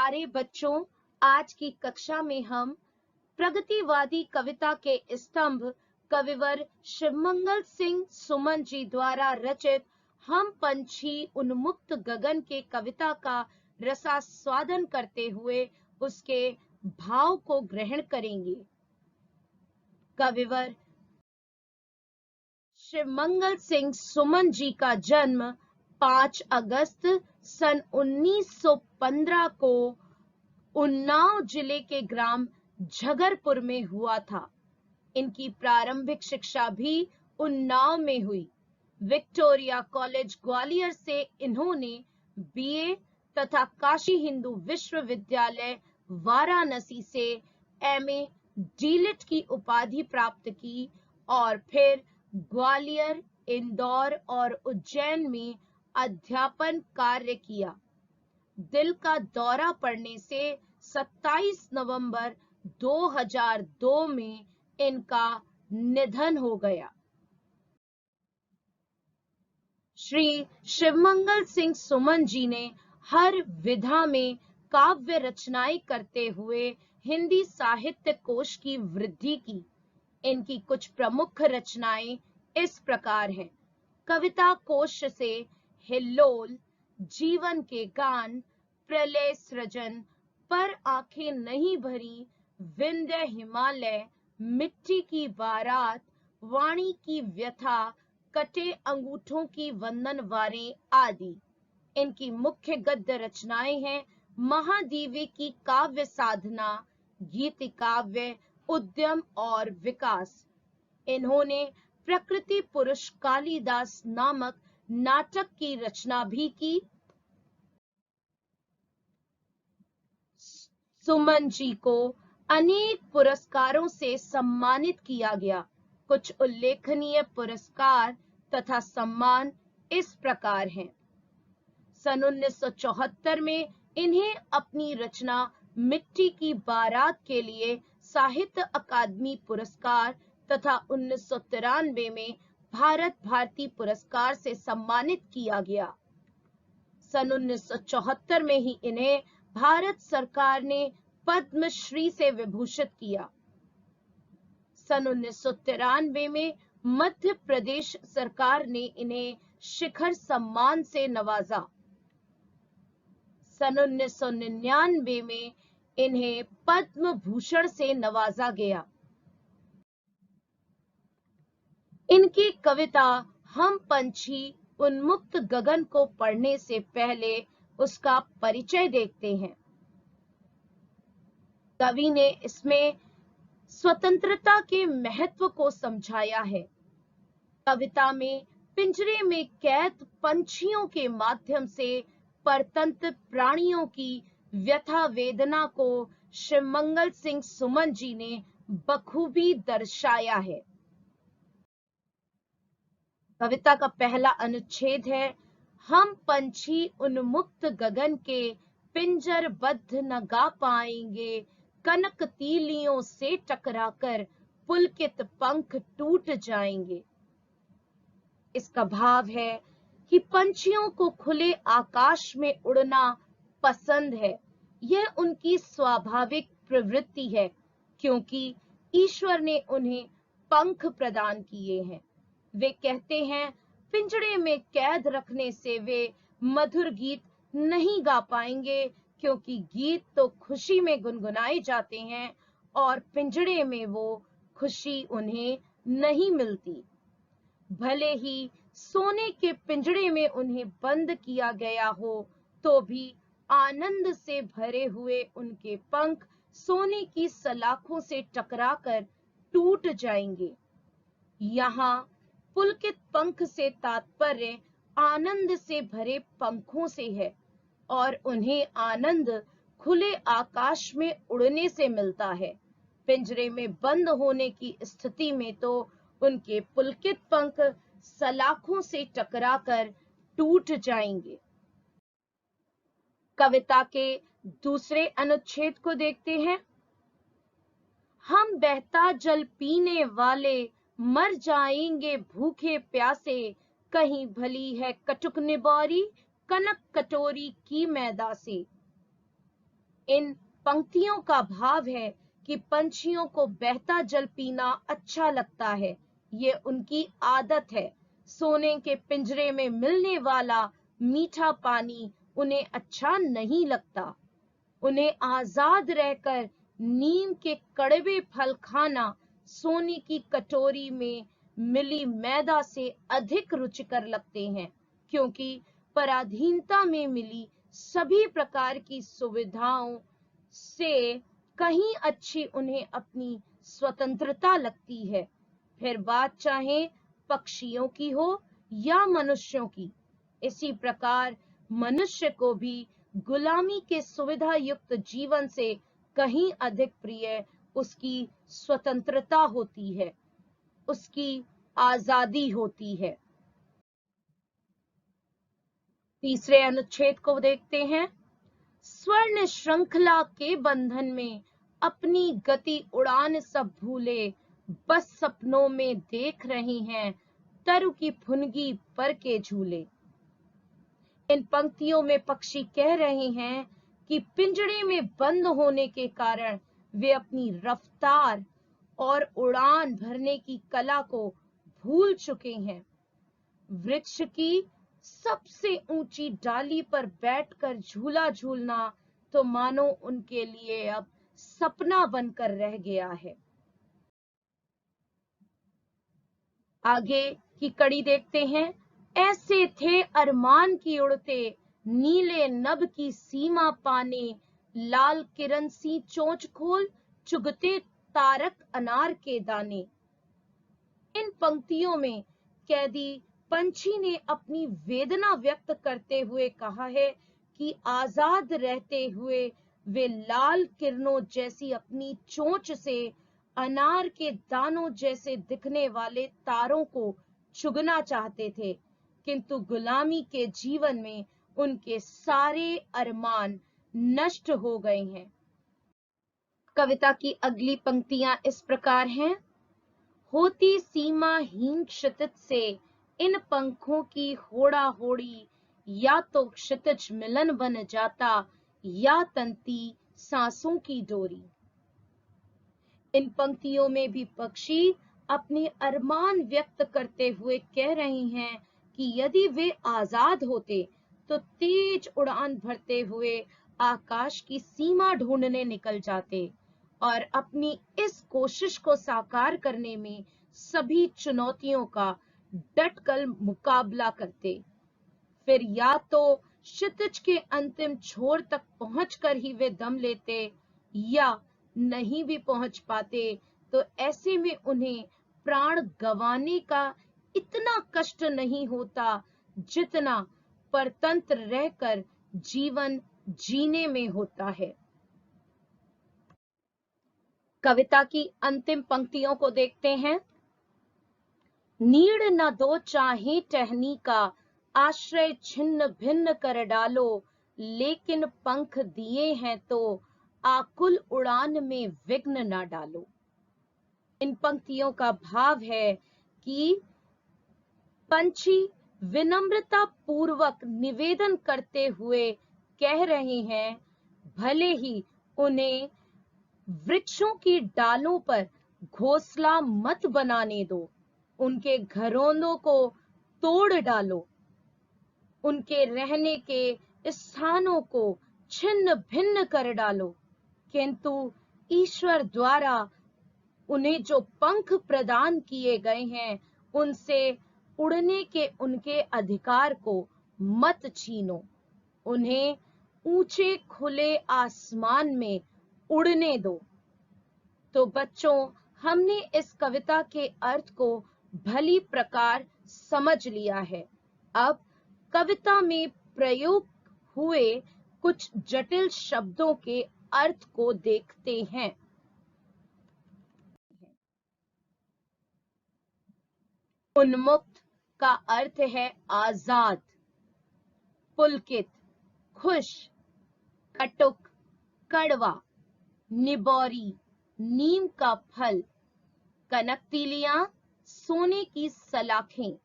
प्यारे बच्चों, आज की कक्षा में हम प्रगतिवादी कविता के स्तंभ कविवर शिवमंगल सिंह सुमन जी द्वारा रचित हम पंछी उन्मुक्त गगन के कविता का रसास्वादन करते हुए उसके भाव को ग्रहण करेंगे। कविवर शिवमंगल सिंह सुमन जी का जन्म 5 अगस्त सन 1915 को उन्नाव जिले के ग्राम झगरपुर में हुआ था। इनकी प्रारंभिक शिक्षा भी उन्नाव में हुई। विक्टोरिया कॉलेज ग्वालियर से इन्होंने बीए तथा काशी हिंदू विश्वविद्यालय वाराणसी से एमए डीलिट की उपाधि प्राप्त की और फिर ग्वालियर, इंदौर और उज्जैन में अध्यापन कार्य किया। दिल का दौरा पड़ने से 27 नवंबर 2002 में इनका निधन हो गया। श्री शिवमंगल सिंह सुमन जी ने हर विधा में काव्य रचनाएं करते हुए हिंदी साहित्य कोश की वृद्धि की। इनकी कुछ प्रमुख रचनाएं इस प्रकार हैं। कविता कोश से हिल्लोल, जीवन के गान, प्रलय सृजन, पर आंखें नहीं भरी, विंध्य हिमालय, मिट्टी की बारात, वाणी की व्यथा, कटे अंगूठों की वंदन वारें आदि। इनकी मुख्य गद्य रचनाएं हैं महादेवी की काव्य साधना, गीति काव्य, उद्यम और विकास। इन्होंने प्रकृति पुरुष कालिदास नामक नाटक की रचना भी की। सुमन जी को अनेक पुरस्कारों से सम्मानित किया गया। कुछ उल्लेखनीय पुरस्कार तथा सम्मान इस प्रकार हैं। सन 1974 में इन्हें अपनी रचना मिट्टी की बारात के लिए साहित्य अकादमी पुरस्कार तथा 1993 में भारत भारती पुरस्कार से सम्मानित किया गया। सन 1974 में ही इन्हें भारत सरकार ने पद्मश्री से विभूषित किया। सन 1993 में मध्य प्रदेश सरकार ने इन्हें शिखर सम्मान से नवाजा। सन 1999 में इन्हें पद्म भूषण से नवाजा गया। इनकी कविता हम पंछी उन्मुक्त गगन को पढ़ने से पहले उसका परिचय देखते हैं। कवि ने इसमें स्वतंत्रता के महत्व को समझाया है। कविता में पिंजरे में कैद पंछियों के माध्यम से परतंत्र प्राणियों की व्यथा वेदना को शिवमंगल सिंह सुमन जी ने बखूबी दर्शाया है। कविता का पहला अनुच्छेद है, हम पंछी उन्मुक्त गगन के पिंजरबद्ध न गा पाएंगे, कनक तीलियों से टकराकर पुलकित पंख टूट जाएंगे। इसका भाव है कि पंछियों को खुले आकाश में उड़ना पसंद है। यह उनकी स्वाभाविक प्रवृत्ति है, क्योंकि ईश्वर ने उन्हें पंख प्रदान किए हैं। वे कहते हैं, पिंजरे में कैद रखने से वे मधुर गीत नहीं गा पाएंगे, क्योंकि गीत तो खुशी में गुनगुनाए जाते हैं और पिंजरे में वो खुशी उन्हें नहीं मिलती। भले ही सोने के पिंजरे में उन्हें बंद किया गया हो, तो भी आनंद से भरे हुए उनके पंख सोने की सलाखों से टकराकर टूट जाएंगे। यहाँ पुलकित पंख से तात्पर्य आनंद से भरे पंखों से है और उन्हें आनंद खुले आकाश में उड़ने से मिलता है। पिंजरे में बंद होने की स्थिति में तो उनके पुलकित पंख सलाखों से टकराकर टूट जाएंगे। कविता के दूसरे अनुच्छेद को देखते हैं। हम बहता जल पीने वाले मर जाएंगे भूखे प्यासे, कहीं भली है कटुक निबौरी, कनक कटोरी की मैदा से। इन पंक्तियों का भाव है कि पंछियों को बहता जल पीना अच्छा लगता है, ये उनकी आदत है। सोने के पिंजरे में मिलने वाला मीठा पानी उन्हें अच्छा नहीं लगता। उन्हें आजाद रहकर नीम के कड़वे फल खाना सोने की कटोरी में मिली मैदा से अधिक रुचिकर लगते हैं, क्योंकि पराधीनता में मिली सभी प्रकार की सुविधाओं से कहीं अच्छी उन्हें अपनी स्वतंत्रता लगती है। फिर बात चाहे पक्षियों की हो या मनुष्यों की। इसी प्रकार मनुष्य को भी गुलामी के सुविधा युक्त जीवन से कहीं अधिक प्रिय उसकी स्वतंत्रता होती है, उसकी आजादी होती है। तीसरे अनुच्छेद को देखते हैं। स्वर्ण श्रृंखला के बंधन में अपनी गति उड़ान सब भूले, बस सपनों में देख रहे हैं तरु की फुनगी पर के झूले। इन पंक्तियों में पक्षी कह रहे हैं कि पिंजड़े में बंद होने के कारण वे अपनी रफ्तार और उड़ान भरने की कला को भूल चुके हैं। वृक्ष की सबसे ऊंची डाली पर बैठकर झूला झूलना तो मानो उनके लिए अब सपना बनकर रह गया है। आगे की कड़ी देखते हैं। ऐसे थे अरमान की उड़ते, नीले नभ की सीमा पाने, लाल किरण सी चोंच खोल चुगते तारक अनार के दाने। इन पंक्तियों में कैदी पंछी ने अपनी वेदना व्यक्त करते हुए कहा है कि आजाद रहते हुए वे लाल किरणों जैसी अपनी चोंच से अनार के दानों जैसे दिखने वाले तारों को चुगना चाहते थे, किंतु गुलामी के जीवन में उनके सारे अरमान नष्ट हो गए हैं। कविता की अगली पंक्तियां इस प्रकार हैं। होती सीमाहीन क्षितिज से इन पंखों की होड़ा होड़ी, या तो क्षितिज मिलन बन जाता या तंती सांसों की डोरी। इन पंक्तियों में भी पक्षी अपने अरमान व्यक्त करते हुए कह रहे हैं कि यदि वे आजाद होते तो तेज उड़ान भरते हुए आकाश की सीमा ढूंढने निकल जाते और अपनी इस कोशिश को साकार करने में सभी चुनौतियों का डटकर मुकाबला करते। फिर या तो क्षितिज के अंतिम छोर तक पहुंचकर ही वे दम लेते, या नहीं भी पहुंच पाते तो ऐसे में उन्हें प्राण गंवाने का इतना कष्ट नहीं होता जितना परतंत्र रहकर जीवन जीने में होता है। कविता की अंतिम पंक्तियों को देखते हैं। नीड़ न दो चाहे टहनी का, आश्रय छिन्न भिन्न कर डालो, लेकिन पंख दिए हैं तो आकुल उड़ान में विघ्न न डालो। इन पंक्तियों का भाव है कि पंछी विनम्रता पूर्वक निवेदन करते हुए कह रहे हैं, भले ही उन्हें वृक्षों की डालों पर घोंसला मत बनाने दो, उनके घरोंदों को तोड़ डालो, उनके रहने के स्थानों को छिन्न भिन्न कर डालो, किंतु ईश्वर द्वारा उन्हें जो पंख प्रदान किए गए हैं उनसे उड़ने के उनके अधिकार को मत छीनो, उन्हें ऊंचे खुले आसमान में उड़ने दो। तो बच्चों, हमने इस कविता के अर्थ को भली प्रकार समझ लिया है। अब कविता में प्रयोग हुए कुछ जटिल शब्दों के अर्थ को देखते हैं। उन्मुक्त का अर्थ है आजाद, पुलकित, खुश, कटुक, कड़वा, निबौरी, नीम का फल, कनक तीलियां, सोने की सलाखें।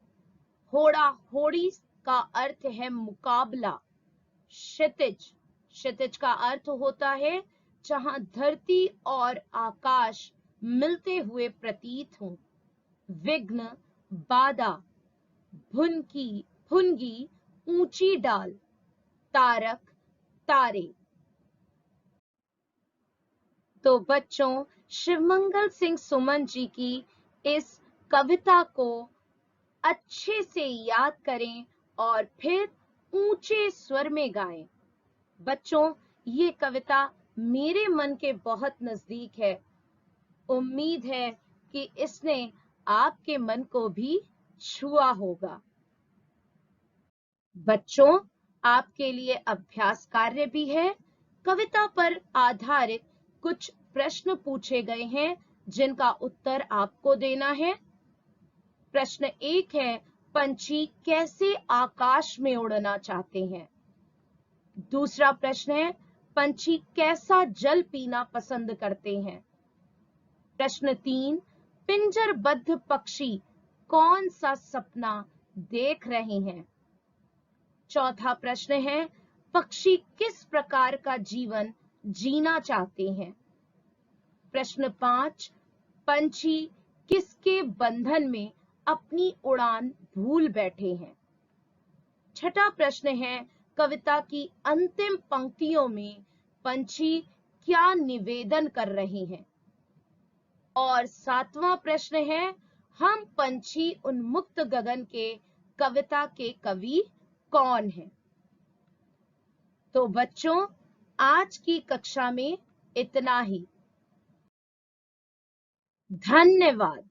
होड़ा होड़ी का अर्थ है मुकाबला, क्षितिज, क्षितिज का अर्थ होता है जहां धरती और आकाश मिलते हुए प्रतीत हों। विघ्न, बाधा, भुनकी, भुनगी, ऊंची डाल, तारक, तारे। तो बच्चों, शिवमंगल सिंह सुमन जी की इस कविता को अच्छे से याद करें और फिर ऊंचे स्वर में गाएं। बच्चों, ये कविता मेरे मन के बहुत नजदीक है। उम्मीद है कि इसने आपके मन को भी छुआ होगा। बच्चों, आपके लिए अभ्यास कार्य भी है। कविता पर आधारित कुछ प्रश्न पूछे गए हैं जिनका उत्तर आपको देना है। प्रश्न 1 है, पंछी कैसे आकाश में उड़ना चाहते हैं? दूसरा प्रश्न है, पंछी कैसा जल पीना पसंद करते हैं? प्रश्न 3, पिंजरबद्ध पक्षी कौन सा सपना देख रहे हैं? चौथा प्रश्न है, पक्षी किस प्रकार का जीवन जीना चाहते हैं? प्रश्न 5, पंछी किसके बंधन में अपनी उड़ान भूल बैठे हैं? छठा प्रश्न है, कविता की अंतिम पंक्तियों में पंछी क्या निवेदन कर रहे हैं? और सातवां प्रश्न है, हम पंछी उन्मुक्त गगन के कविता के कवि कौन हैं? तो बच्चों, आज की कक्षा में इतना ही। धन्यवाद।